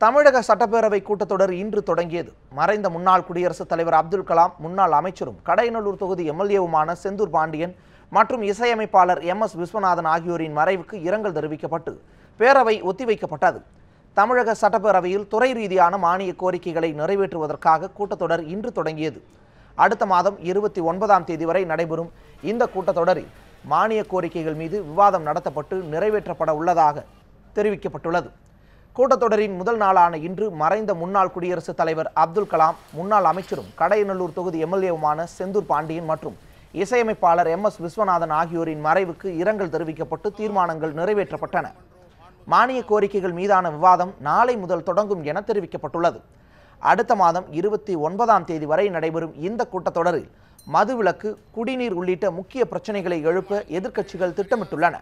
தமிழக சட்டப்பேரவை கூட்டத்தொடர் இன்று தொடங்கியது. மறைந்த முன்னாள் குடியரசுத் தலைவர் அப்துல் கலாம், முன்னாள் அமைச்சரும் கடையநல்லூர் தொகுதி எம்எல்ஏவுமான செந்தூர் பாண்டியன் மற்றும் இசையமைப்பாளர் MS விஸ்வநாதன் ஆகியோரின் மறைவுக்கு இரங்கல் தெரிவிக்கப்பட்டு பேரவை ஒத்திவைக்கப்பட்டது. தமிழக சட்டப்பேரவையில் துறை ரீதியான மானிய கோரிக்கைகளை நிறைவேற்றுவதற்காக கூட்டத்தொடர் இன்று தொடங்கியது. அடுத்த மாதம் 29ஆம் தேதி வரை நடைபெறும் இந்த கூட்டத்தொடரில் மானிய கோரிக்கைகள் மீது விவாதம் நடத்தப்பட்டு நிறைவேற்றப்பட உள்ளதாக தெரிவிக்கப்பட்டுள்ளது. கூட்டத்தொடரின் முதல் நாளான இன்று மறைந்த முன்னாள் குடியரசுத் தலைவர் அப்துல் கலாம், முன்னாள் அமைச்சரும் கடையநல்லூர் தொகுதி எம்எல்ஏவுமான செந்தூர் பாண்டியன் மற்றும் இசையமைப்பாளர் MS விஸ்வநாதன் ஆகியோரின் மறைவுக்கு இரங்கல் தெரிவிக்கப்பட்டு தீர்மானங்கள் நிறைவேற்றப்பட்டன. மானிய கோரிக்கைகள் மீதான விவாதம் நாளை முதல் தொடங்கும் என தெரிவிக்கப்பட்டுள்ளது. அடுத்த மாதம் 29ஆம் தேதி வரை நடைபெறும் இந்த கூட்டத்தொடரில் மதுவிலக்கு, குடிநீர் உள்ளிட்ட முக்கிய பிரச்சனைகளை எழுப்ப எதிர்க்கட்சிகள் திட்டமிட்டுள்ளன.